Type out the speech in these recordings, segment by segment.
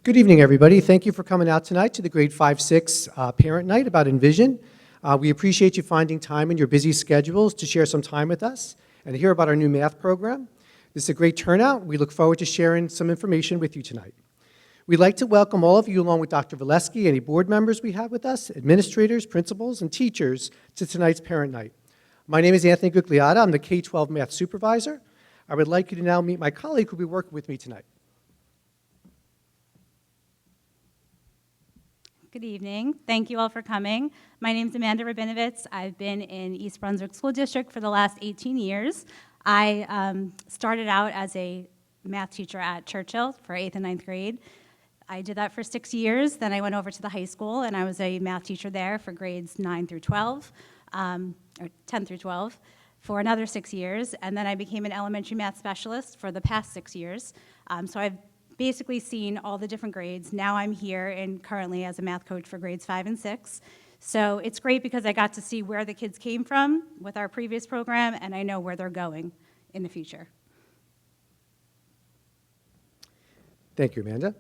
Good evening, everybody. Thank you for coming out tonight to the grade 5-6 parent night about enVision. We appreciate you finding time in your busy schedules to share some time with us and hear about our new math program. This is a great turnout. We look forward to sharing some information with you tonight. We'd like to welcome all of you, along with Dr. Valesky, any board members we have with us, administrators, principals, and teachers, to tonight's parent night. My name is Anthony Gugliotta. I'm the K-12 math supervisor. I would like you to now meet my colleague who will be working with me tonight. Good evening. Thank you all for coming. My name is Amanda Rabinovitz. I've been in East Brunswick School District for the last 18 years. I started out as a math teacher at Churchill for 8th and 9th grade. I did that for 6 years. Then I went over to the high school, and I was a math teacher there for grades 9 through 12, or 10 through 12, for another 6 years. And then I became an elementary math specialist for the past 6 years. So I've basically seen all the different grades. Now I'm here and currently as a math coach for grades 5 and 6. So it's great because I got to see where the kids came from with our previous program, and I know where they're going in the future. Thank you, Amanda.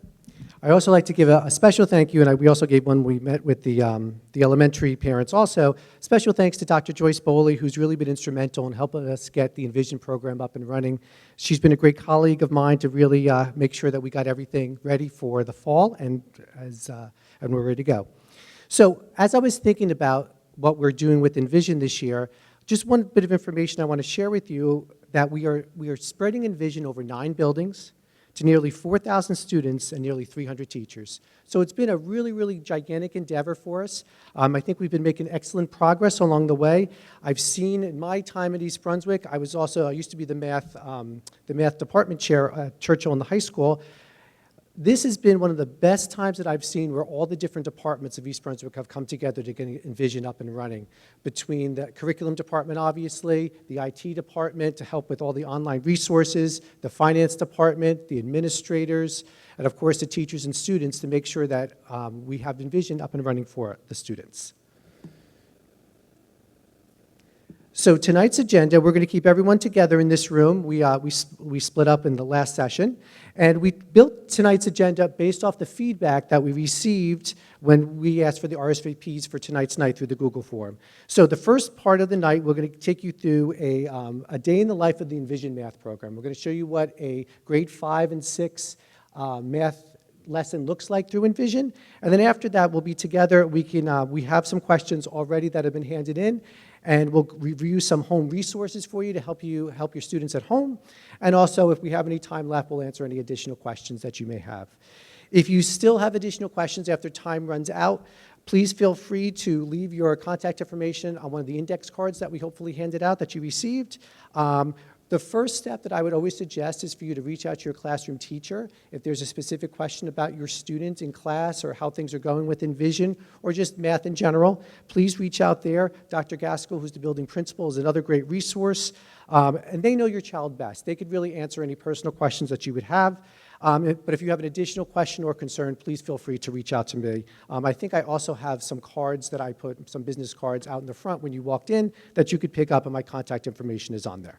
I also like to give a special thank you, and we also gave one we met with the elementary parents also. Special thanks to Dr. Joyce Bowley, who's really been instrumental in helping us get the enVision program up and running. She's been a great colleague of mine to really make sure that we got everything ready for the fall and we're ready to go. So as I was thinking about what we're doing with enVision this year, just one bit of information I want to share with you, that we are spreading enVision over 9 buildings, to nearly 4,000 students and nearly 300 teachers. So it's been a really, really gigantic endeavor for us. I think we've been making excellent progress along the way. I've seen in my time at East Brunswick, I used to be the math department chair at Churchill in the high school. This has been one of the best times that I've seen where all the different departments of East Brunswick have come together to get enVision up and running. Between the curriculum department, obviously, the IT department to help with all the online resources, the finance department, the administrators, and of course the teachers and students to make sure that we have enVision up and running for the students. So tonight's agenda, we're going to keep everyone together in this room. We split up in the last session, and we built tonight's agenda based off the feedback that we received when we asked for the RSVPs for tonight's night through the Google form. So the first part of the night, we're going to take you through a day in the life of the enVision math program. We're going to show you what a grade 5 and 6 math lesson looks like through enVision, and then after that, we'll be together. We have some questions already that have been handed in, and we'll review some home resources for you to help your students at home. And also, if we have any time left, we'll answer any additional questions that you may have. If you still have additional questions after time runs out, please feel free to leave your contact information on one of the index cards that we hopefully handed out that you received. The first step that I would always suggest is for you to reach out to your classroom teacher if there's a specific question about your student in class or how things are going with enVision or just math in general. Please reach out there. Dr. Gaskell, who's the building principal, is another great resource, and they know your child best. They could really answer any personal questions that you would have. But if you have an additional question or concern, please feel free to reach out to me. I think I also have some cards that I put, some business cards out in the front when you walked in that you could pick up, and my contact information is on there.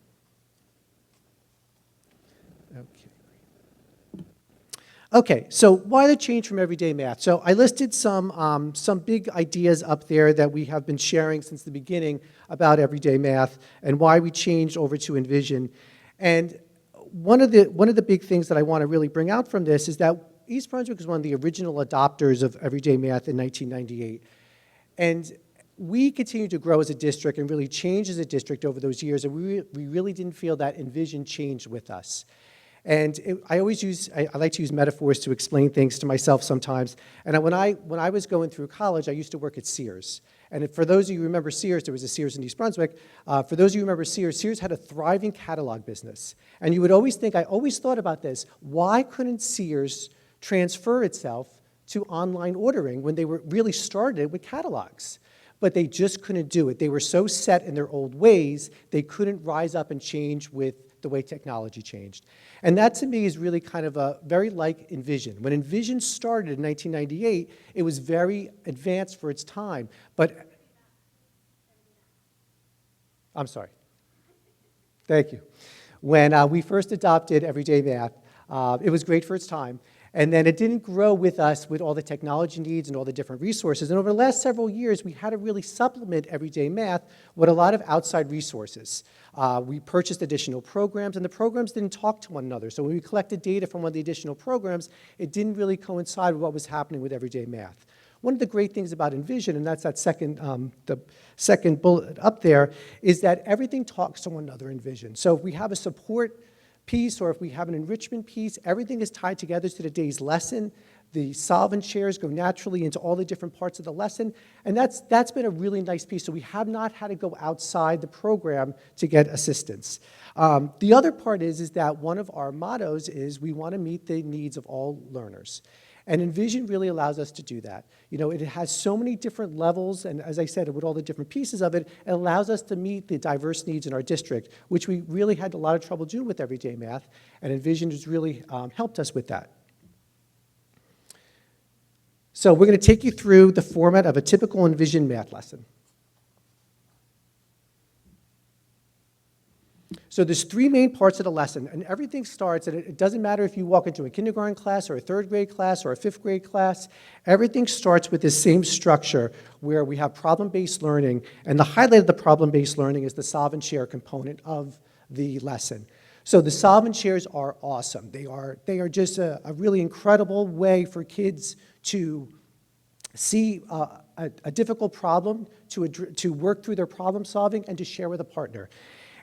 Okay, so why the change from everyday math? So I listed some big ideas up there that we have been sharing since the beginning about everyday math and why we changed over to enVision. And one of the big things that I want to really bring out from this is that East Brunswick is one of the original adopters of everyday math in 1998. And we continue to grow as a district and really change as a district over those years, and we really didn't feel that enVision changed with us. And I like to use metaphors to explain things to myself sometimes. And when I was going through college, I used to work at Sears. And for those of you who remember Sears, there was a Sears in East Brunswick. For those of you who remember Sears, Sears had a thriving catalog business. And you would always think, I always thought about this, why couldn't Sears transfer itself to online ordering when they were really started with catalogs? But they just couldn't do it. They were so set in their old ways, they couldn't rise up and change with the way technology changed. And that to me is really kind of a very like enVision. When enVision started in 1998, it was very advanced for its time. But, I'm sorry. Thank you. When we first adopted everyday math, it was great for its time. And then it didn't grow with us with all the technology needs and all the different resources. And over the last several years, we had to really supplement everyday math with a lot of outside resources. We purchased additional programs, and the programs didn't talk to one another. So when we collected data from one of the additional programs, it didn't really coincide with what was happening with everyday math. One of the great things about enVision, and that's that the second bullet up there, is that everything talks to one another in enVision. So if we have a support piece or if we have an enrichment piece, everything is tied together to the day's lesson. The solvent shares go naturally into all the different parts of the lesson, and that's been a really nice piece. So we have not had to go outside the program to get assistance. The other part is that one of our mottos is we want to meet the needs of all learners. And enVision really allows us to do that. You know, it has so many different levels, and as I said, with all the different pieces of it, it allows us to meet the diverse needs in our district, which we really had a lot of trouble doing with everyday math, and enVision has really helped us with that. So we're going to take you through the format of a typical enVision math lesson. So there's three main parts of the lesson, and everything starts, and it doesn't matter if you walk into a kindergarten class or a third grade class or a fifth grade class, everything starts with this same structure where we have problem-based learning, and the highlight of the problem-based learning is the solve and share component of the lesson. So the solve and shares are awesome. They are just a really incredible way for kids to see a difficult problem, to work through their problem solving, and to share with a partner.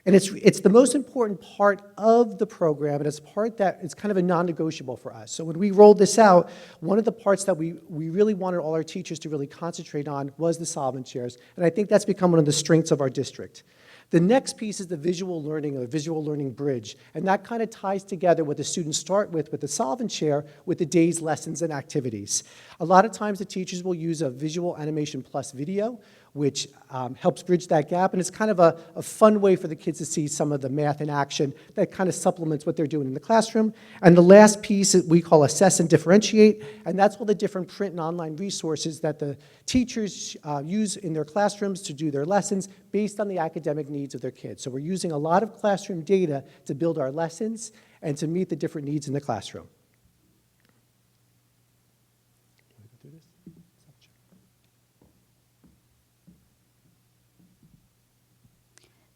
And it's the most important part of the program, and it's a part that is kind of a non-negotiable for us. So when we rolled this out, one of the parts that we really wanted all our teachers to really concentrate on was the solve and shares, and I think that's become one of the strengths of our district. The next piece is the visual learning, or visual learning bridge, and that kind of ties together what the students start with the solve and share, with the day's lessons and activities. A lot of times the teachers will use a visual animation plus video, which helps bridge that gap, and it's kind of a fun way for the kids to see some of the math in action that kind of supplements what they're doing in the classroom. And the last piece we call assess and differentiate, and that's all the different print and online resources that the teachers use in their classrooms to do their lessons based on the academic needs of their kids. So we're using a lot of classroom data to build our lessons and to meet the different needs in the classroom.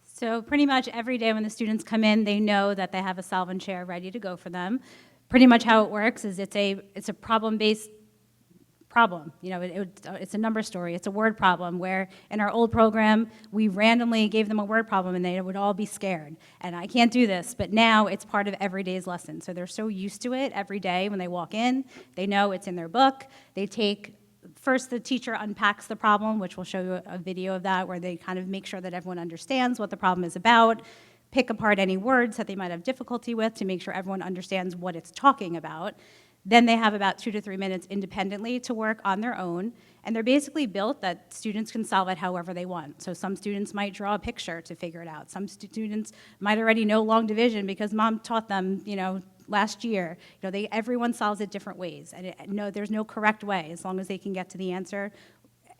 So pretty much every day when the students come in, they know that they have a solve and share ready to go for them. Pretty much how it works is it's a problem-based problem. You know, it's a number story. It's a word problem where in our old program, we randomly gave them a word problem and they would all be scared. And I can't do this, but now it's part of every day's lesson. So they're so used to it every day when they walk in. They know it's in their book. They take First, the teacher unpacks the problem, which we'll show you a video of that, where they kind of make sure that everyone understands what the problem is about, pick apart any words that they might have difficulty with to make sure everyone understands what it's talking about. Then they have about 2 to 3 minutes independently to work on their own, and they're basically built that students can solve it however they want. So some students might draw a picture to figure it out. Some students might already know long division because mom taught them, last year. Everyone solves it different ways, and there's no correct way. As long as they can get to the answer,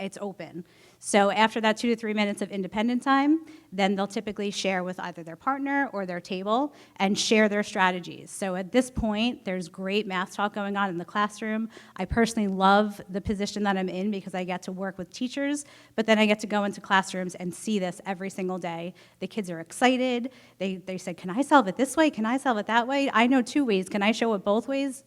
it's open. So after that 2 to 3 minutes of independent time, then they'll typically share with either their partner or their table and share their strategies. So at this point, there's great math talk going on in the classroom. I personally love the position that I'm in because I get to work with teachers, but then I get to go into classrooms and see this every single day. The kids are excited. They said, can I solve it this way? Can I solve it that way? I know 2 ways. Can I show it both ways?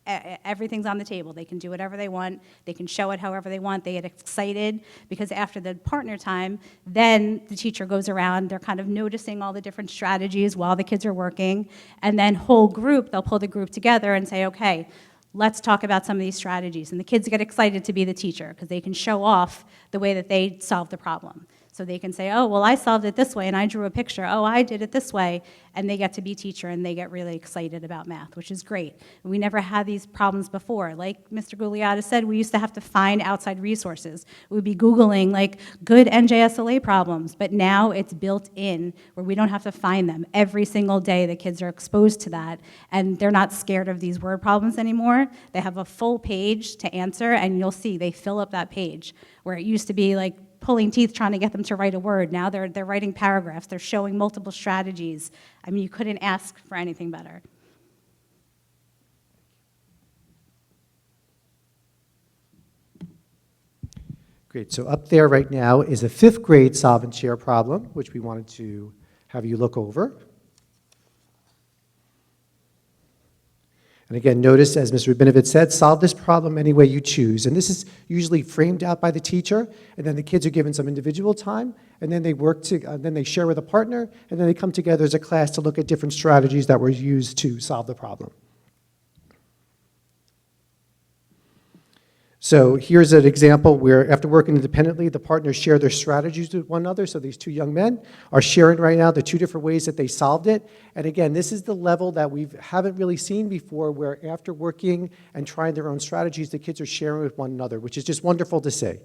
Everything's on the table. They can do whatever they want. They can show it however they want. They get excited because after the partner time, then the teacher goes around. They're kind of noticing all the different strategies while the kids are working. And then they'll pull the group together and say, okay, let's talk about some of these strategies. And the kids get excited to be the teacher because they can show off the way that they solve the problem. So they can say, oh, well, I solved it this way, and I drew a picture. Oh, I did it this way. And they get to be teacher, and they get really excited about math, which is great. We never had these problems before. Like Mr. Gugliotta said, we used to have to find outside resources. We'd be Googling, good NJSLA problems. But now it's built in where we don't have to find them. Every single day, the kids are exposed to that, and they're not scared of these word problems anymore. They have a full page to answer, and you'll see they fill up that page, where it used to be pulling teeth trying to get them to write a word. Now they're writing paragraphs. They're showing multiple strategies. I mean, you couldn't ask for anything better. Great, so up there right now is a 5th grade solve and share problem, which we wanted to have you look over. And again, notice, as Mr. Rabinovitz said, solve this problem any way you choose. And this is usually framed out by the teacher, and then the kids are given some individual time, and then they then they share with a partner, and then they come together as a class to look at different strategies that were used to solve the problem. So here's an example where, after working independently, the partners share their strategies with one another. So these 2 young men are sharing right now the 2 different ways that they solved it. And again, this is the level that we haven't really seen before, where after working and trying their own strategies, the kids are sharing with one another, which is just wonderful to see.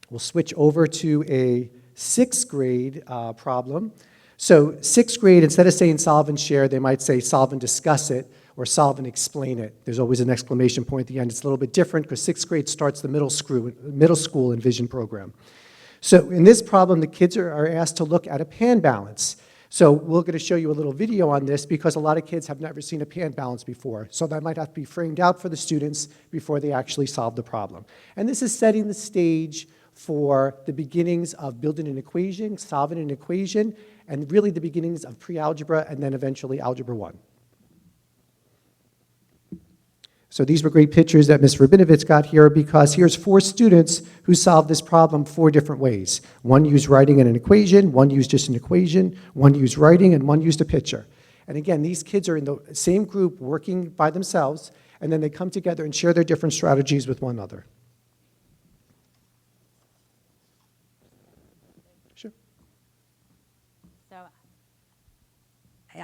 We'll switch over to a 6th grade problem. So 6th grade, instead of saying solve and share, they might say solve and discuss it, or solve and explain it. There's always an exclamation point at the end. It's a little bit different because 6th grade starts the middle school enVision program. So in this problem, the kids are asked to look at a pan balance. So we're going to show you a little video on this because a lot of kids have never seen a pan balance before. So that might have to be framed out for the students before they actually solve the problem. And this is setting the stage for the beginnings of building an equation, solving an equation, and really the beginnings of pre-algebra and then eventually Algebra 1. So these were great pictures that Ms. Rabinovitz got here, because here's 4 students who solved this problem 4 different ways. One used writing and an equation, one used just an equation, one used writing, and one used a picture. And again, these kids are in the same group working by themselves, and then they come together and share their different strategies with one another. Sure. So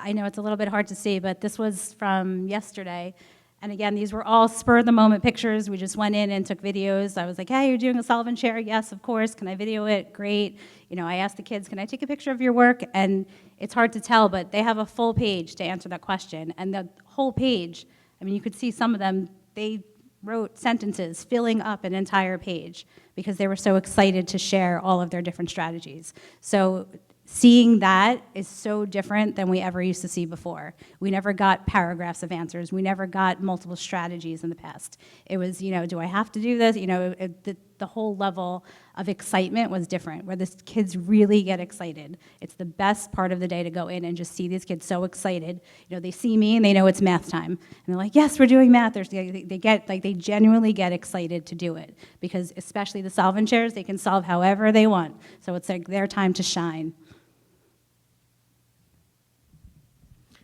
I know it's a little bit hard to see, but this was from yesterday. And again, these were all spur-of-the-moment pictures. We just went in and took videos. I was like, hey, you're doing a solve and share? Yes, of course. Can I video it? Great. You know, I asked the kids, can I take a picture of your work? And it's hard to tell, but they have a full page to answer that question. And the whole page, I mean, you could see some of them, they wrote sentences filling up an entire page because they were so excited to share all of their different strategies. So seeing that is so different than we ever used to see before. We never got paragraphs of answers. We never got multiple strategies in the past. It was, you know, do I have to do this? You know, the whole level of excitement was different, where the kids really get excited. It's the best part of the day to go in and just see these kids so excited. You know, they see me and they know it's math time. And they're like, yes, we're doing math. They genuinely get excited to do it, because especially the solve and shares, they can solve however they want. So it's like their time to shine.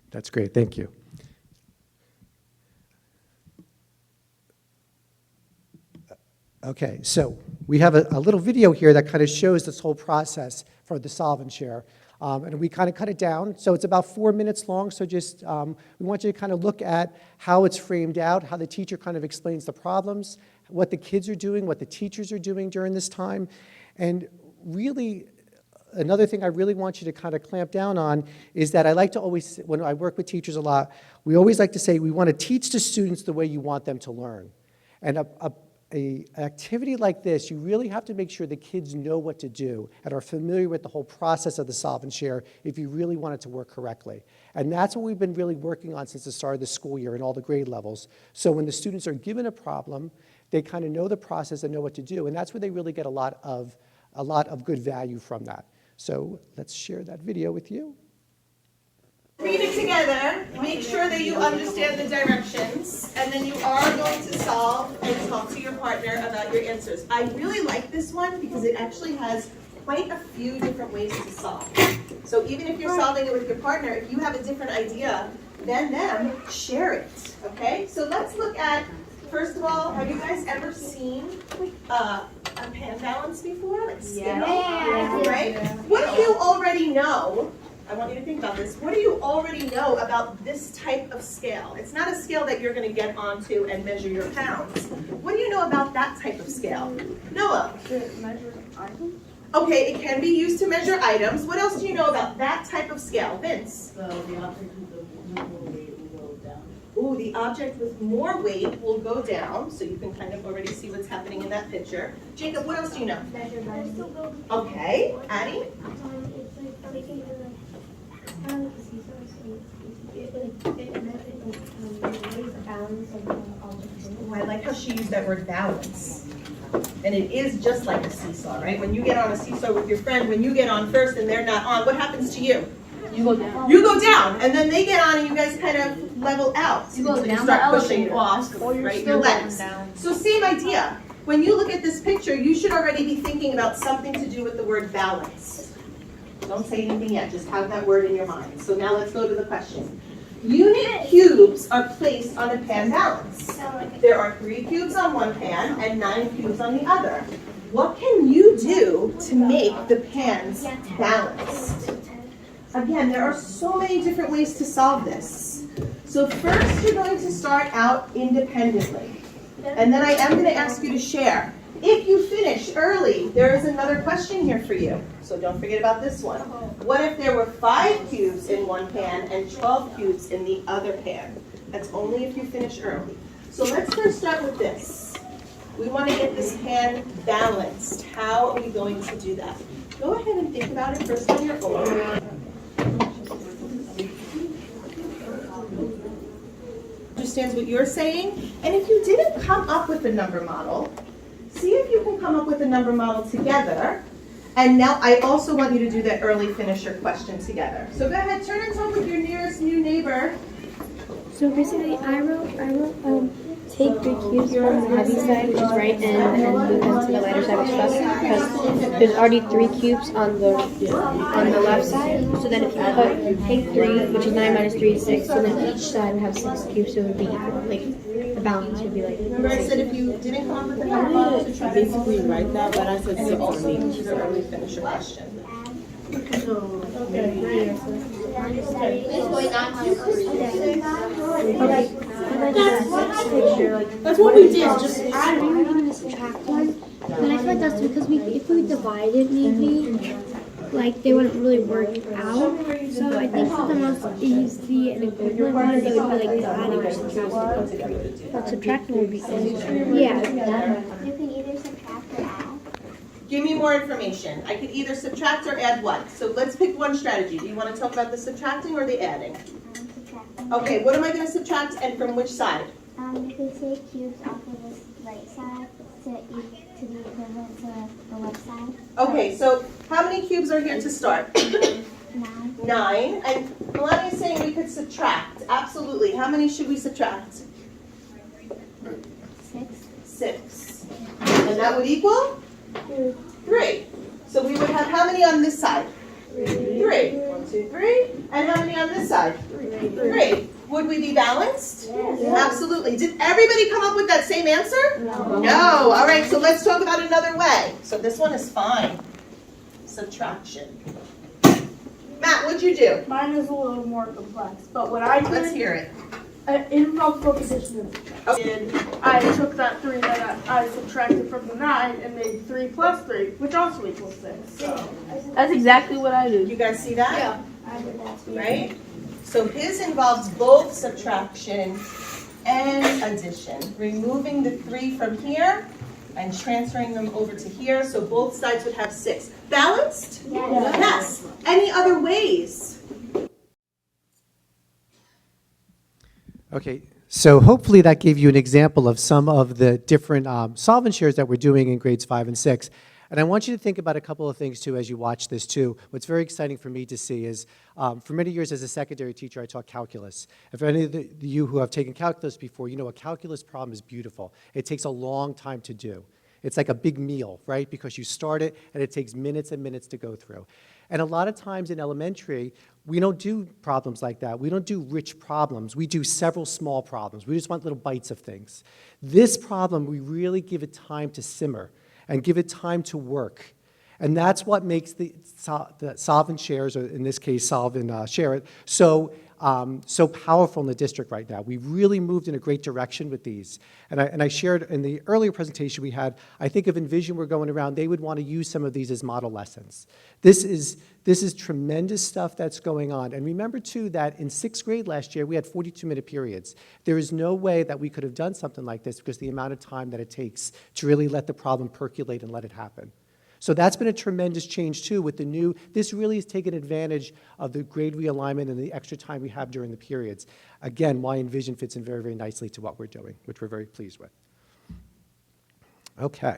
That's great, thank you. Okay, so we have a little video here that kind of shows this whole process for the solve and share. And we kind of cut it down, so it's about 4 minutes long, so just, we want you to kind of look at how it's framed out, how the teacher kind of explains the problems, what the kids are doing, what the teachers are doing during this time, and really, another thing I really want you to kind of clamp down on is that I like to always, when I work with teachers a lot, we always like to say we want to teach the students the way you want them to learn. And an activity like this, you really have to make sure the kids know what to do and are familiar with the whole process of the solve and share if you really want it to work correctly. And that's what we've been really working on since the start of the school year in all the grade levels. So when the students are given a problem, they kind of know the process and know what to do. And that's where they really get a lot of good value from that. So let's share that video with you. Read it together, make sure that you understand the directions, and then you are going to solve and talk to your partner about your answers. I really like this one because it actually has quite a few different ways to solve. So even if you're solving it with your partner, if you have a different idea than them, share it, okay? So let's look at, first of all, have you guys ever seen a pan balance before? Like scale? Yeah. Right? What do you already know? I want you to think about this. What do you already know about this type of scale? It's not a scale that you're going to get onto and measure your pounds. What do you know about that type of scale? Noah? To measure items? Okay, it can be used to measure items. What else do you know about that type of scale? Vince? So the object with the more weight will go down. Ooh, the object with more weight will go down, so you can kind of already see what's happening in that picture. Jacob, what else do you know? Measure volume. Okay, Addie? It's like taking the it weighs the balance of the object in the Oh, I like how she used that word balance. And it is just like a seesaw, right? When you get on a seesaw with your friend, when you get on first and they're not on, what happens to you? You go down. You go down, and then they get on and you guys kind of level out. You go until down you start the pushing elevator. off, Or you're right, still your going legs. down. So same idea. When you look at this picture, you should already be thinking about something to do with the word balance. Don't say anything yet, just have that word in your mind. So now let's go to the question. Unit cubes are placed on a pan balance. There are 3 cubes on one pan and 9 cubes on the other. What can you do to make the pans balanced? Again, there are so many different ways to solve this. So first, you're going to start out independently. And then I am going to ask you to share. If you finish early, there is another question here for you. So don't forget about this one. What if there were 5 cubes in one pan and 12 cubes in the other pan? That's only if you finish early. So let's first start with this. We want to get this pan balanced. How are we going to do that? Go ahead and think about it first on your own. Understands what you're saying. And if you didn't come up with a number model, see if you can come up with a number model together. And now I also want you to do that early finisher question together. So go ahead, turn and talk with your nearest new neighbor. So basically, I wrote, take 3 cubes from the heavy side, which is right end, and then move them to the lighter side, which is left, because there's already 3 cubes on the left side. So then if you take 3, which is 9 minus 3 is 6, so then each side would have 6 cubes, so it would be equal. Like the balance would be like. Remember I said if you didn't come up with a number model to try to Basically write that, but I said and six you also on need each. to do the early finisher question. That's what we did, just I remember doing the subtract one, but I feel like that's because if we divided maybe, like they wouldn't really work out. So I think for the most easy and equivalent one, it would be like the adding or subtracting. But subtracting would be easier. Yeah. You can either subtract or add. Give me more information. I could either subtract or add what? So let's pick one strategy. Do you want to talk about the subtracting or the adding? Subtracting. Okay, what am I going to subtract and from which side? You can take cubes off of this right side to be equivalent to the left side. Okay, so how many cubes are here to start? 9. 9. And Melania is saying we could subtract. Absolutely. How many should we subtract? 6. 6. And that would equal? 3. So we would have how many on this side? 3. 1, 2, 3. And how many on this side? 3. Would we be balanced? Yes. Absolutely. Did everybody come up with that same answer? No. All right, so let's talk about another way. So this one is fine. Subtraction. Matt, what'd you do? Mine is a little more complex, but what I Let's did, hear it. improbable addition. I took that 3 that I subtracted from the 9 and made 3 plus 3, which also equals 6. So that's exactly what I did. You guys see that? Yeah. I did that too. Right? So his involves both subtraction and addition. Removing the 3 from here and transferring them over to here, so both sides would have 6. Balanced? Yes. Yes. Any other ways? Okay, so hopefully that gave you an example of some of the different solve and shares that we're doing in grades 5 and 6. And I want you to think about a couple of things too as you watch this too. What's very exciting for me to see is, for many years as a secondary teacher, I taught calculus. If any of you who have taken calculus before, you know a calculus problem is beautiful. It takes a long time to do. It's like a big meal, right? Because you start it and it takes minutes and minutes to go through. And a lot of times in elementary, we don't do problems like that. We don't do rich problems. We do several small problems. We just want little bites of things. This problem, we really give it time to simmer and give it time to work. And that's what makes the solve and shares, or in this case, solve and share it, so powerful in the district right now. We've really moved in a great direction with these. And I shared in the earlier presentation we had, I think if enVision were going around, they would want to use some of these as model lessons. This is tremendous stuff that's going on. And remember, too, that in 6th grade last year, we had 42-minute periods. There is no way that we could have done something like this because the amount of time that it takes to really let the problem percolate and let it happen. So that's been a tremendous change, too, with the new, this really has taken advantage of the grade realignment and the extra time we have during the periods. Again, why enVision fits in very, very nicely to what we're doing, which we're very pleased with. Okay.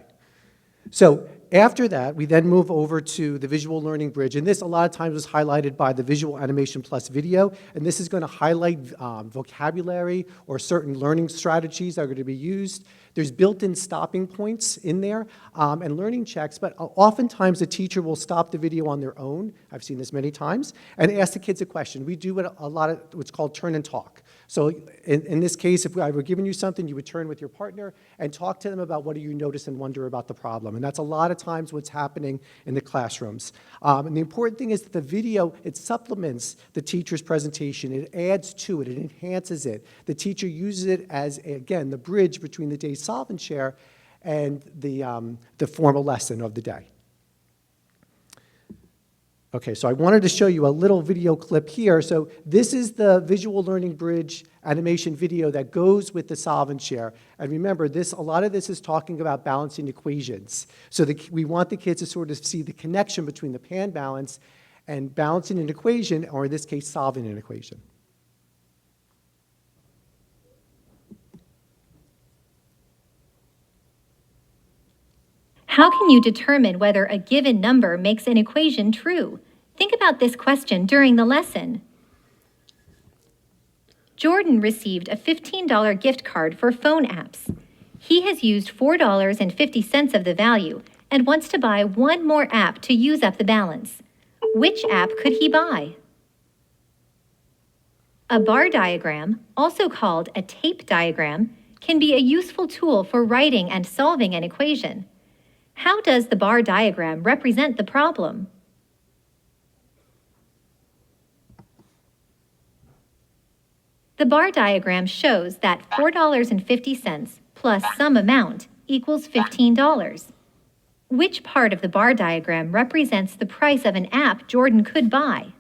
So after that, we then move over to the visual learning bridge. And this a lot of times was highlighted by the Visual Animation Plus video. And this is going to highlight vocabulary or certain learning strategies that are going to be used. There's built-in stopping points in there and learning checks, but oftentimes the teacher will stop the video on their own. I've seen this many times, and ask the kids a question. We do a lot of what's called turn and talk. So in this case, if I were giving you something, you would turn with your partner and talk to them about what do you notice and wonder about the problem. And that's a lot of times what's happening in the classrooms. And the important thing is that the video, it supplements the teacher's presentation. It adds to it. It enhances it. The teacher uses it as, again, the bridge between the day's solve and share and the formal lesson of the day. Okay, so I wanted to show you a little video clip here. So this is the visual learning bridge animation video that goes with the solve and share. And remember, a lot of this is talking about balancing equations. So we want the kids to sort of see the connection between the pan balance and balancing an equation, or in this case, solving an equation. How can you determine whether a given number makes an equation true? Think about this question during the lesson. Jordan received a $15 gift card for phone apps. He has used $4.50 of the value and wants to buy one more app to use up the balance. Which app could he buy? A bar diagram, also called a tape diagram, can be a useful tool for writing and solving an equation. How does the bar diagram represent the problem? The bar diagram shows that $4.50 plus some amount equals $15. Which part of the bar diagram represents the price of an app Jordan could buy?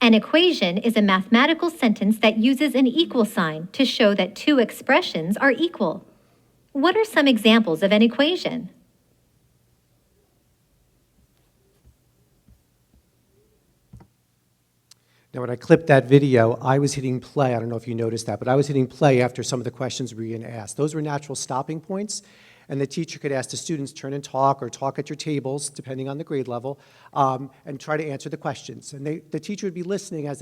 An equation is a mathematical sentence that uses an equal sign to show that two expressions are equal. What are some examples of an equation? Now, when I clipped that video, I was hitting play. I don't know if you noticed that, but I was hitting play after some of the questions were being asked. Those were natural stopping points, and the teacher could ask the students, turn and talk, or talk at your tables, depending on the grade level, and try to answer the questions. And the teacher would be listening as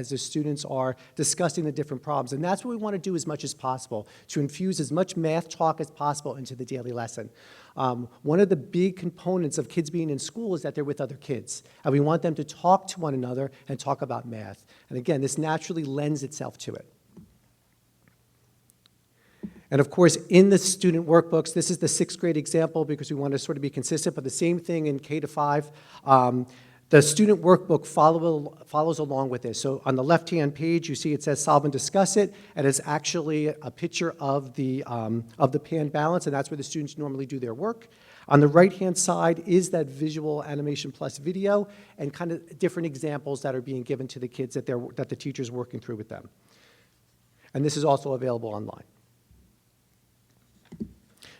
the students are discussing the different problems. And that's what we want to do as much as possible, to infuse as much math talk as possible into the daily lesson. One of the big components of kids being in school is that they're with other kids. And we want them to talk to one another and talk about math. And again, this naturally lends itself to it. And of course, in the student workbooks, this is the 6th grade example because we want to sort of be consistent, but the same thing in K to 5. The student workbook follows along with this. So on the left-hand page, you see it says solve and discuss it, and it's actually a picture of the pan balance, and that's where the students normally do their work. On the right-hand side is that visual animation plus video and kind of different examples that are being given to the kids that the teacher's working through with them. And this is also available online.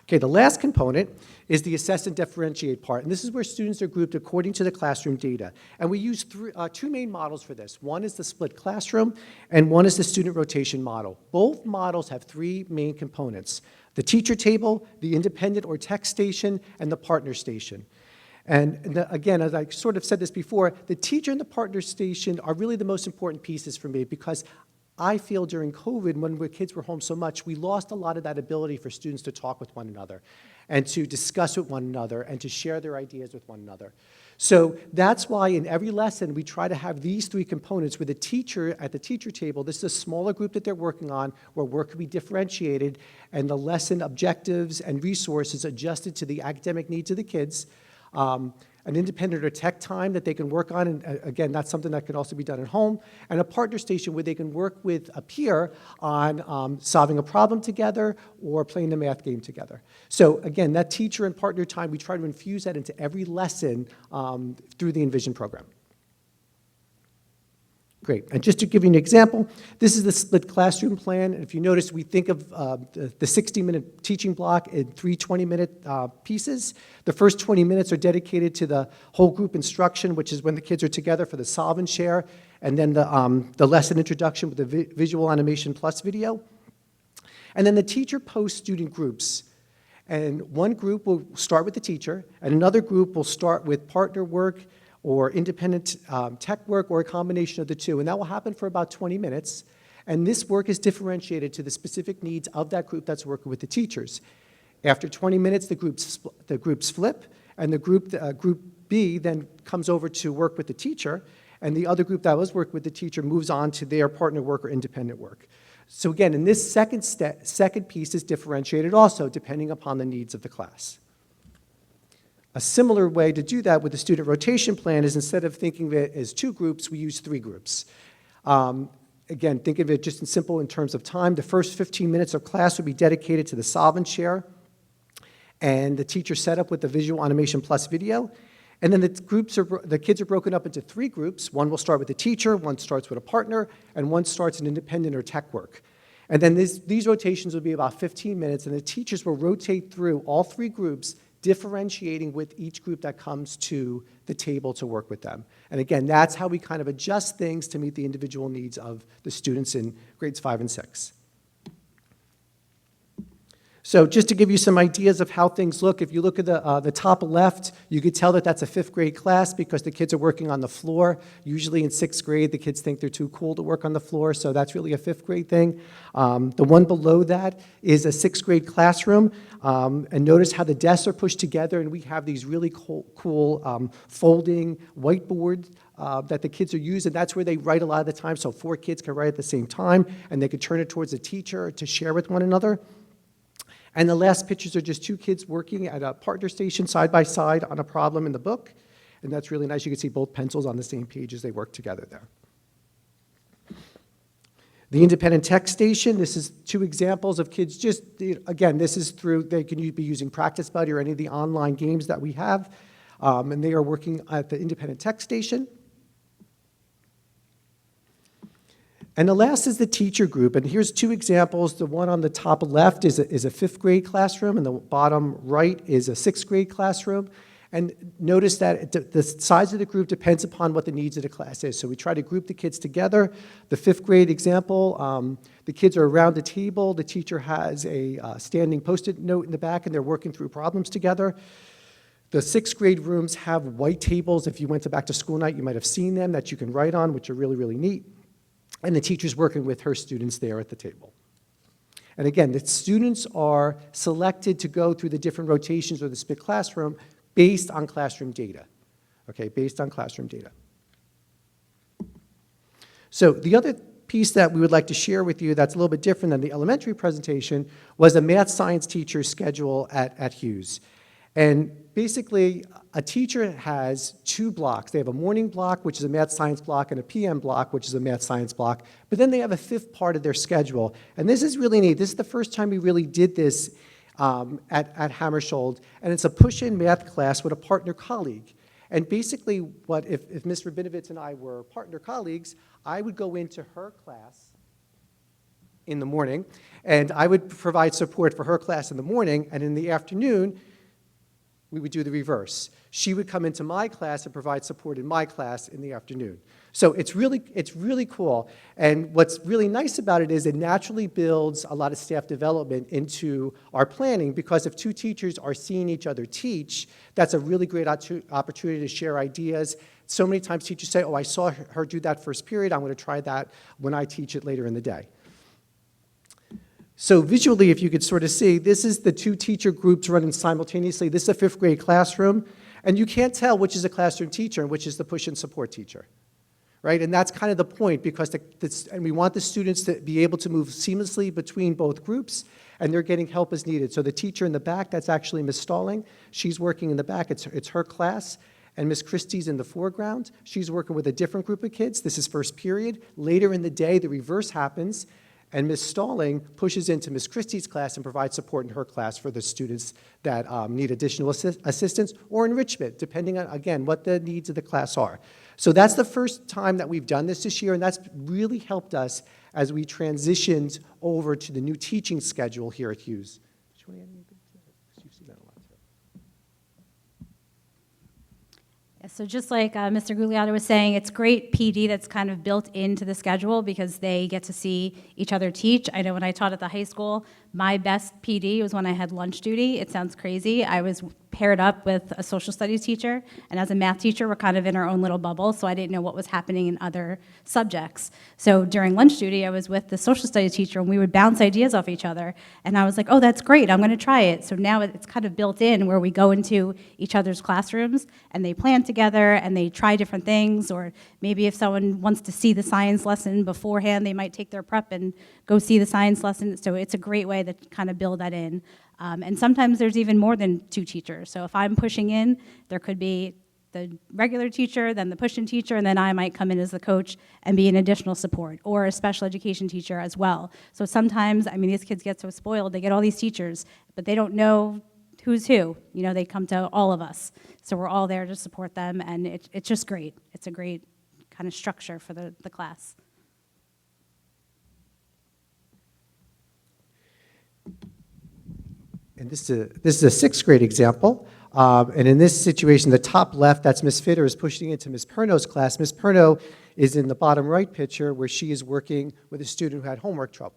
Okay, the last component is the assess and differentiate part, and this is where students are grouped according to the classroom data. And we use two main models for this. One is the split classroom, and one is the student rotation model. Both models have 3 main components: the teacher table, the independent or tech station, and the partner station. And again, as I sort of said this before, the teacher and the partner station are really the most important pieces for me because I feel during COVID, when the kids were home so much, we lost a lot of that ability for students to talk with one another and to discuss with one another and to share their ideas with one another. So that's why in every lesson, we try to have these 3 components where the teacher at the teacher table, this is a smaller group that they're working on, where work can be differentiated and the lesson objectives and resources adjusted to the academic needs of the kids. An independent or tech time that they can work on, and again, that's something that can also be done at home, and a partner station where they can work with a peer on solving a problem together or playing a math game together. So again, that teacher and partner time, we try to infuse that into every lesson through the enVision program. Great. And just to give you an example, this is the split classroom plan. And if you notice, we think of the 60-minute teaching block in 3 20-minute pieces. The first 20 minutes are dedicated to the whole group instruction, which is when the kids are together for the solve and share. and then the lesson introduction with the visual animation plus video. And then the teacher posts student groups. And one group will start with the teacher, and another group will start with partner work or independent tech work or a combination of the two. And that will happen for about 20 minutes. And this work is differentiated to the specific needs of that group that's working with the teachers. After 20 minutes, the groups flip, and the group B then comes over to work with the teacher, and the other group that was working with the teacher moves on to their partner work or independent work. So again, in this second piece is differentiated also, depending upon the needs of the class. A similar way to do that with the student rotation plan is instead of thinking of it as 2 groups, we use 3 groups. Again, think of it just in simple in terms of time. The first 15 minutes of class would be dedicated to the solve and share, and the teacher set up with the visual animation plus video. And then the kids are broken up into 3 groups. One will start with the teacher, one starts with a partner, and one starts in independent or tech work. And then these rotations will be about 15 minutes, and the teachers will rotate through all 3 groups, differentiating with each group that comes to the table to work with them. And again, that's how we kind of adjust things to meet the individual needs of the students in grades 5 and 6. So just to give you some ideas of how things look, if you look at the top left, you could tell that that's a 5th grade class because the kids are working on the floor. Usually in 6th grade, the kids think they're too cool to work on the floor, so that's really a 5th grade thing. The one below that is a 6th grade classroom, and notice how the desks are pushed together, and we have these really cool folding whiteboards that the kids are using. That's where they write a lot of the time, so 4 kids can write at the same time, and they could turn it towards the teacher to share with one another. And the last pictures are just 2 kids working at a partner station side by side on a problem in the book. And that's really nice. You can see both pencils on the same page as they work together there. The independent tech station, this is 2 examples of kids just, again, this is through, they can be using Practice Buddy or any of the online games that we have. And they are working at the independent tech station. And the last is the teacher group, and here's 2 examples. The one on the top left is a 5th grade classroom, and the bottom right is a 6th grade classroom. And notice that the size of the group depends upon what the needs of the class is. So we try to group the kids together. The 5th grade example, the kids are around the table. The teacher has a standing Post-it note in the back, and they're working through problems together. The 6th grade rooms have white tables. If you went to back to school night, you might have seen them that you can write on, which are really, really neat. And the teacher's working with her students there at the table. And again, the students are selected to go through the different rotations or the split classroom based on classroom data. Okay, based on classroom data. So the other piece that we would like to share with you that's a little bit different than the elementary presentation was a math science teacher schedule at Hughes. And basically, a teacher has 2 blocks. They have a morning block, which is a math science block, and a PM block, which is a math science block. But then they have a 5th part of their schedule. And this is really neat. This is the first time we really did this at Hammersholt. And it's a push-in math class with a partner colleague. And basically, if Ms. Rabinovitz and I were partner colleagues, I would go into her class in the morning, and I would provide support for her class in the morning, and in the afternoon, we would do the reverse. She would come into my class and provide support in my class in the afternoon. So it's really cool. And what's really nice about it is it naturally builds a lot of staff development into our planning, because if 2 teachers are seeing each other teach, that's a really great opportunity to share ideas. So many times teachers say, oh, I saw her do that first period. I'm going to try that when I teach it later in the day. So visually, if you could sort of see, this is the 2 teacher groups running simultaneously. This is a 5th grade classroom, and you can't tell which is a classroom teacher and which is the push-in support teacher, right? And that's kind of the point, because and we want the students to be able to move seamlessly between both groups, and they're getting help as needed. So the teacher in the back, that's actually Ms. Stalling. She's working in the back. It's her class. And Ms. Christie's in the foreground. She's working with a different group of kids. This is first period. Later in the day, the reverse happens. And Ms. Stalling pushes into Ms. Christie's class and provides support in her class for the students that need additional assistance or enrichment, depending on, again, what the needs of the class are. So that's the first time that we've done this year, and that's really helped us as we transitioned over to the new teaching schedule here at Hughes. Yes, So just like Mr. Gugliotta was saying, it's great PD that's kind of built into the schedule because they get to see each other teach. I know when I taught at the high school, my best PD was when I had lunch duty. It sounds crazy. I was paired up with a social studies teacher, and as a math teacher, we're kind of in our own little bubble, so I didn't know what was happening in other subjects. So during lunch duty, I was with the social studies teacher, and we would bounce ideas off each other. And I was like, oh, that's great, I'm gonna try it. So now it's kind of built in where we go into each other's classrooms, and they plan together, and they try different things, or maybe if someone wants to see the science lesson beforehand, they might take their prep and go see the science lesson. So it's a great way to kind of build that in. And sometimes there's even more than 2 teachers. So if I'm pushing in, there could be the regular teacher, then the push-in teacher, and then I might come in as the coach and be an additional support, or a special education teacher as well. So sometimes, I mean, these kids get so spoiled, they get all these teachers, but they don't know who's who. You know, they come to all of us. So we're all there to support them, and it's just great. It's a great kind of structure for the class. And this is a 6th grade example. And in this situation, the top left, that's Ms. Fitter, is pushing into Ms. Perno's class. Ms. Perno is in the bottom right picture where she is working with a student who had homework trouble.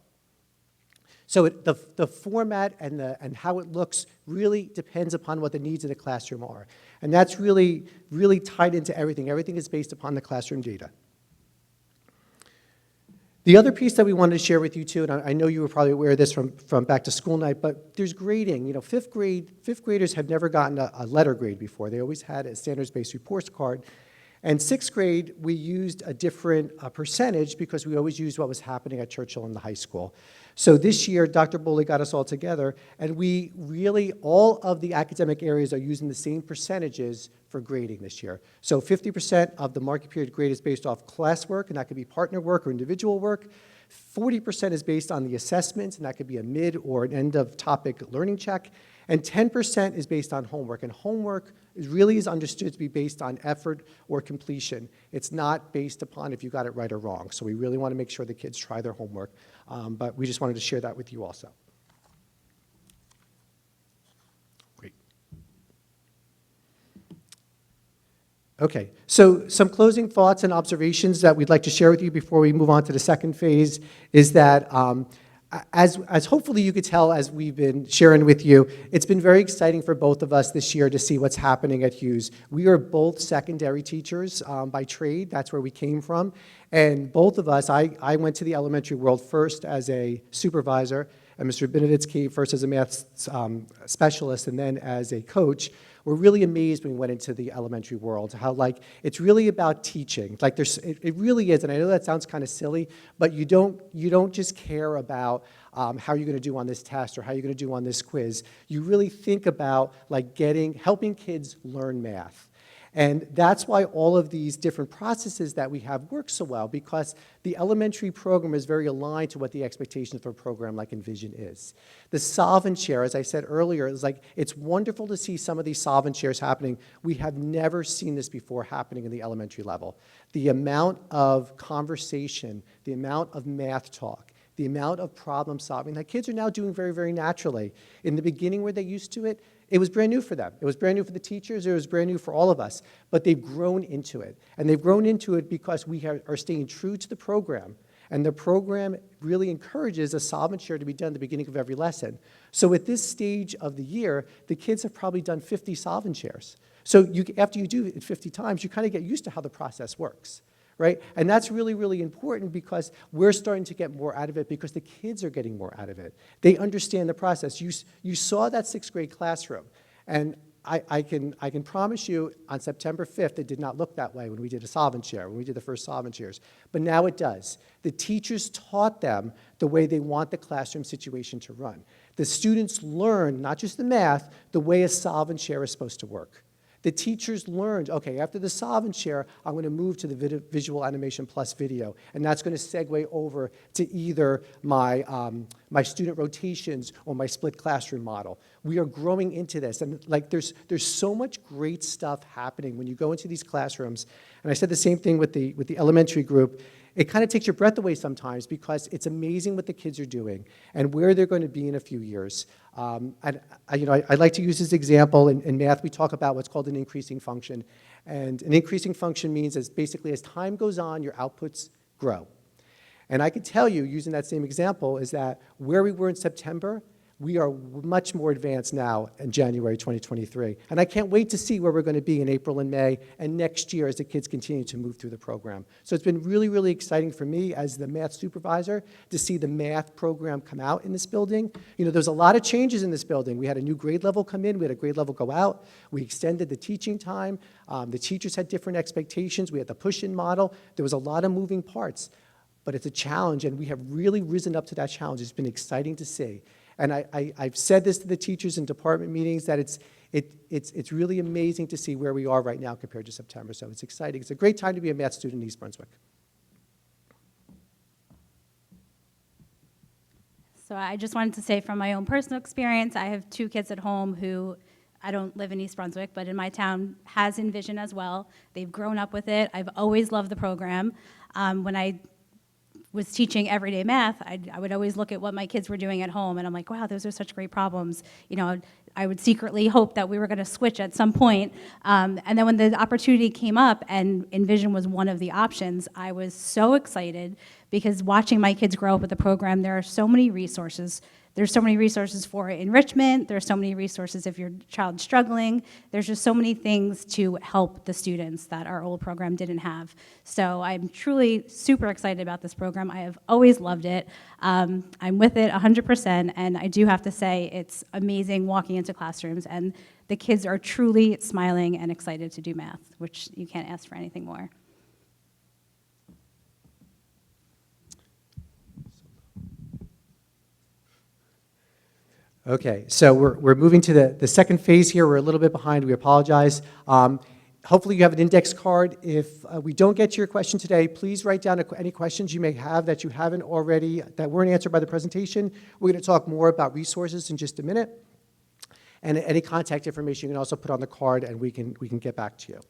So the format and how it looks really depends upon what the needs of the classroom are. And that's really, really tied into everything. Everything is based upon the classroom data. The other piece that we wanted to share with you too, and I know you were probably aware of this from back to school night, but there's grading. You know, fifth graders have never gotten a letter grade before. They always had a standards-based reports card. And 6th grade, we used a different percentage because we always used what was happening at Churchill in the high school. So this year, Dr. Boley got us all together, and we really, all of the academic areas are using the same percentages for grading this year. So 50% of the market period grade is based off classwork, and that could be partner work or individual work. 40% is based on the assessments, and that could be a mid or an end of topic learning check. And 10% is based on homework. And homework really is understood to be based on effort or completion. It's not based upon if you got it right or wrong. So we really want to make sure the kids try their homework. But we just wanted to share that with you also. Great. Okay, so some closing thoughts and observations that we'd like to share with you before we move on to the second phase is that as hopefully you could tell as we've been sharing with you, it's been very exciting for both of us this year to see what's happening at Hughes. We are both secondary teachers by trade. That's where we came from. And both of us, I went to the elementary world first as a supervisor, and Mr. Rabinovitz came first as a math specialist and then as a coach. We're really amazed when we went into the elementary world, how it's really about teaching. It really is, and I know that sounds kind of silly, but you don't just care about how you're going to do on this test or how you're going to do on this quiz. You really think about helping kids learn math. And that's why all of these different processes that we have work so well, because the elementary program is very aligned to what the expectations for a program like enVision is. The solve and share, as I said earlier, it's wonderful to see some of these solve and shares happening. We have never seen this before happening in the elementary level. The amount of conversation, the amount of math talk, the amount of problem solving that kids are now doing very, very naturally. In the beginning where they used to it was brand new for them. It was brand new for the teachers. It was brand new for all of us. But they've grown into it. And they've grown into it because we are staying true to the program. And the program really encourages a solve and share to be done at the beginning of every lesson. So at this stage of the year, the kids have probably done 50 solve and shares. So after you do it 50 times, you kind of get used to how the process works. Right? And that's really, really important because we're starting to get more out of it because the kids are getting more out of it. They understand the process. You saw that 6th grade classroom, and I can promise you on September 5th, it did not look that way when we did a solve and share, when we did the first solve and shares. But now it does. The teachers taught them the way they want the classroom situation to run. The students learned, not just the math, the way a solve and share is supposed to work. The teachers learned, okay, after the solve and share, I'm going to move to the visual animation plus video, and that's going to segue over to either my student rotations or my split classroom model. We are growing into this, and there's so much great stuff happening when you go into these classrooms. And I said the same thing with the elementary group. it kind of takes your breath away sometimes because it's amazing what the kids are doing and where they're going to be in a few years. I like to use this example. In math, we talk about what's called an increasing function. And an increasing function means basically as time goes on, your outputs grow. And I can tell you, using that same example, is that where we were in September, we are much more advanced now in January 2023. And I can't wait to see where we're going to be in April and May and next year as the kids continue to move through the program. So it's been really, really exciting for me as the math supervisor to see the math program come out in this building. You know, there's a lot of changes in this building. We had a new grade level come in. We had a grade level go out. We extended the teaching time. The teachers had different expectations. We had the push-in model. There was a lot of moving parts. But it's a challenge, and we have really risen up to that challenge. It's been exciting to see. And I've said this to the teachers in department meetings, that it's really amazing to see where we are right now compared to September. So it's exciting. It's a great time to be a math student in East Brunswick. So I just wanted to say from my own personal experience, I have 2 kids at home who, I don't live in East Brunswick, but in my town has enVision as well. They've grown up with it. I've always loved the program. When I was teaching everyday math, I would always look at what my kids were doing at home, and I'm like, wow, those are such great problems. You know, I would secretly hope that we were going to switch at some point. And then when the opportunity came up and enVision was one of the options, I was so excited because watching my kids grow up with the program, there are so many resources. There's so many resources for enrichment. There's so many resources if your child's struggling. There's just so many things to help the students that our old program didn't have. So I'm truly super excited about this program. I have always loved it. I'm with it 100%, and I do have to say it's amazing walking into classrooms, and the kids are truly smiling and excited to do math, which you can't ask for anything more. Okay, so we're moving to the second phase here. We're a little bit behind. We apologize. Hopefully you have an index card. If we don't get to your question today, please write down any questions you may have that you haven't already, that weren't answered by the presentation. We're going to talk more about resources in just a minute. And any contact information you can also put on the card, and we can get back to you.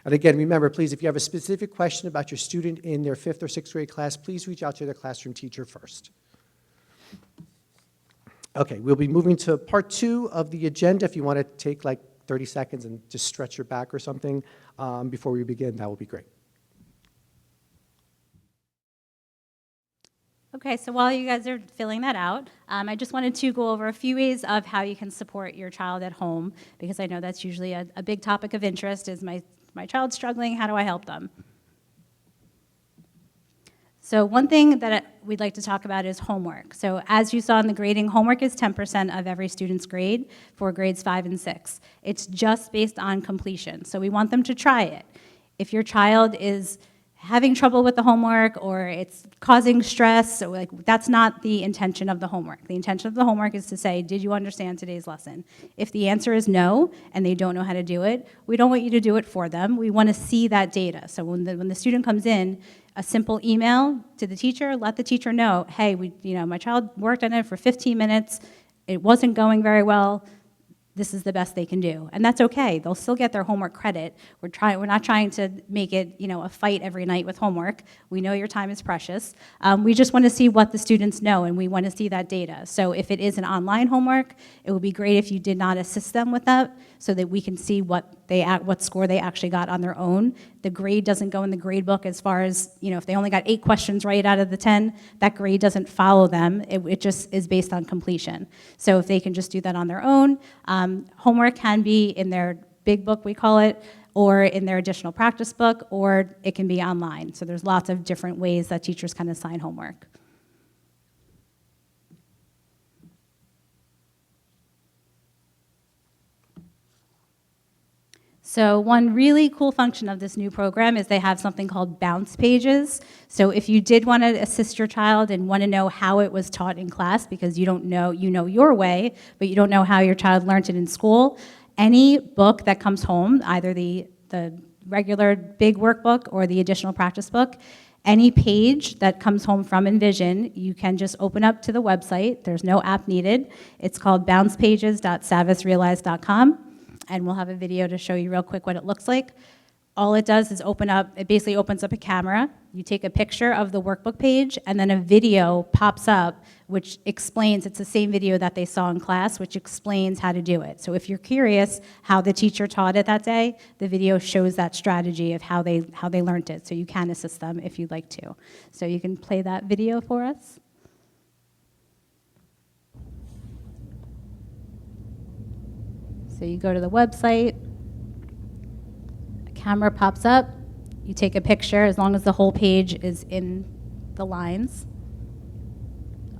And again, remember, please, if you have a specific question about your student in their 5th or 6th grade class, please reach out to their classroom teacher first. Okay, we'll be moving to part 2 of the agenda. If you want to take like 30 seconds and just stretch your back or something before we begin, that would be great. Okay, so while you guys are filling that out, I just wanted to go over a few ways of how you can support your child at home, because I know that's usually a big topic of interest. Is my child struggling? How do I help them? So one thing that we'd like to talk about is homework. So as you saw in the grading, homework is 10% of every student's grade for grades 5 and 6. It's just based on completion. So we want them to try it. If your child is having trouble with the homework or it's causing stress, so that's not the intention of the homework. The intention of the homework is to say, did you understand today's lesson? If the answer is no, and they don't know how to do it, we don't want you to do it for them. We want to see that data. So when the student comes in, a simple email to the teacher, let the teacher know, hey, my child worked on it for 15 minutes, it wasn't going very well, this is the best they can do. And that's okay, they'll still get their homework credit. We're not trying to make it a fight every night with homework. We know your time is precious. We just want to see what the students know, and we want to see that data. So if it is an online homework, it would be great if you did not assist them with that, so that we can see what score they actually got on their own. The grade doesn't go in the grade book as far as, if they only got 8 questions right out of the 10, that grade doesn't follow them. It just is based on completion. So if they can just do that on their own, homework can be in their big book, we call it, or in their additional practice book, or it can be online. So there's lots of different ways that teachers can assign homework. So one really cool function of this new program is they have something called bounce pages. So if you did want to assist your child and want to know how it was taught in class, because you know your way, but you don't know how your child learned it in school, any book that comes home, either the regular big workbook or the additional practice book, any page that comes home from enVision, you can just open up to the website. There's no app needed. It's called bouncepages.savasrealize.com. And we'll have a video to show you real quick what it looks like. all it does is it basically opens up a camera. You take a picture of the workbook page, and then a video pops up, which explains, it's the same video that they saw in class, which explains how to do it. So if you're curious how the teacher taught it that day, the video shows that strategy of how they learned it. So you can assist them if you'd like to. So you can play that video for us. So you go to the website, a camera pops up, you take a picture as long as the whole page is in the lines.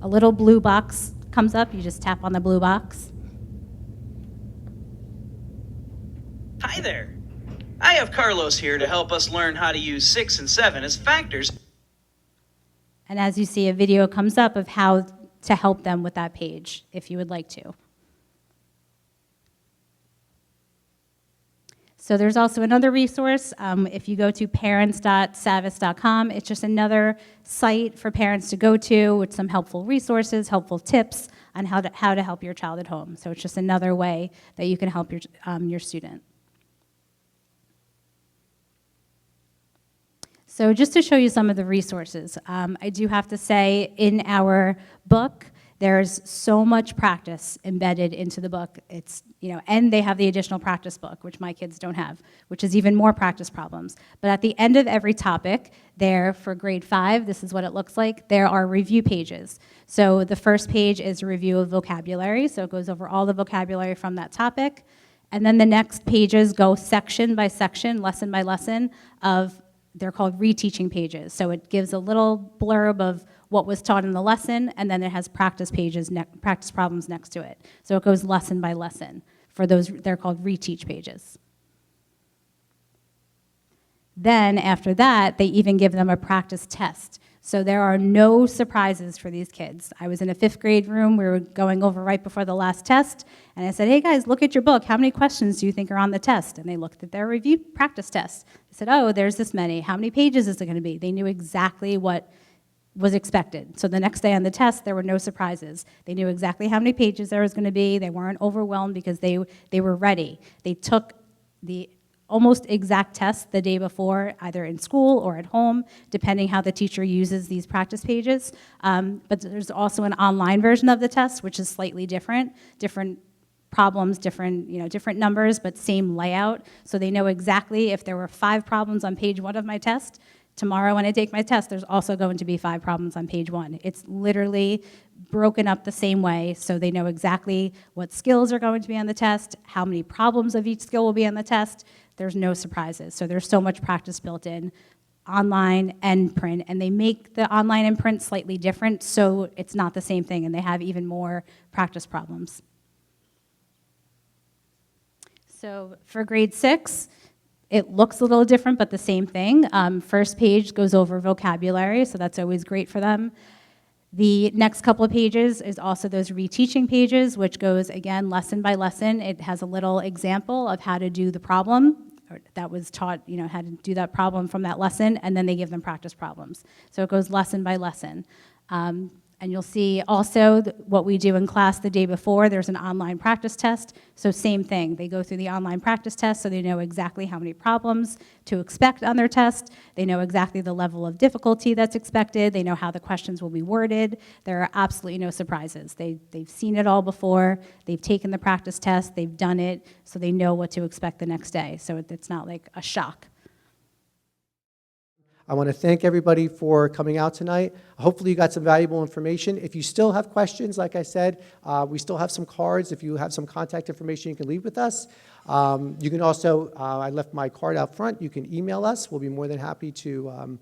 A little blue box comes up, you just tap on the blue box. Hi there. I have Carlos here to help us learn how to use 6 and 7 as factors. And as you see, a video comes up of how to help them with that page, if you would like to. So there's also another resource. If you go to parents.savis.com, it's just another site for parents to go to with some helpful resources, helpful tips on how to help your child at home. So it's just another way that you can help your student. So just to show you some of the resources, I do have to say in our book, there's so much practice embedded into the book. It's, and they have the additional practice book, which my kids don't have, which is even more practice problems. But at the end of every topic, there for grade 5, this is what it looks like, there are review pages. So the first page is a review of vocabulary, so it goes over all the vocabulary from that topic. And then the next pages go section by section, lesson by lesson they're called reteaching pages. So it gives a little blurb of what was taught in the lesson, and then it has practice pages, practice problems next to it. So it goes lesson by lesson. For those, they're called reteach pages. Then after that, they even give them a practice test. So there are no surprises for these kids. I was in a 5th grade room, we were going over right before the last test, and I said, hey guys, look at your book. How many questions do you think are on the test? And they looked at their review practice test. They said, oh, there's this many. How many pages is it gonna be? They knew exactly what was expected. So the next day on the test, there were no surprises. They knew exactly how many pages there was gonna be. They weren't overwhelmed because they were ready. They took the almost exact test the day before, either in school or at home, depending how the teacher uses these practice pages. But there's also an online version of the test, which is slightly different problems, different numbers, but same layout. So they know exactly if there were 5 problems on page 1 of my test, tomorrow when I take my test, there's also going to be 5 problems on page 1. It's literally broken up the same way, so they know exactly what skills are going to be on the test, how many problems of each skill will be on the test. There's no surprises. So there's so much practice built in, online and print, and they make the online and print slightly different, so it's not the same thing, and they have even more practice problems. So for grade 6, it looks a little different, but the same thing. First page goes over vocabulary, so that's always great for them. The next couple of pages is also those reteaching pages, which goes, again, lesson by lesson. It has a little example of how to do the problem that was taught, how to do that problem from that lesson, and then they give them practice problems. So it goes lesson by lesson. And you'll see also what we do in class the day before. There's an online practice test. So same thing. They go through the online practice test so they know exactly how many problems to expect on their test. They know exactly the level of difficulty that's expected. They know how the questions will be worded. There are absolutely no surprises. They've seen it all before. They've taken the practice test. They've done it. So they know what to expect the next day. So it's not like a shock. I want to thank everybody for coming out tonight. Hopefully you got some valuable information. If you still have questions, like I said, we still have some cards. If you have some contact information you can leave with us. You can also, I left my card out front. You can email us. We'll be more than happy to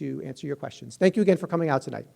answer your questions. Thank you again for coming out tonight.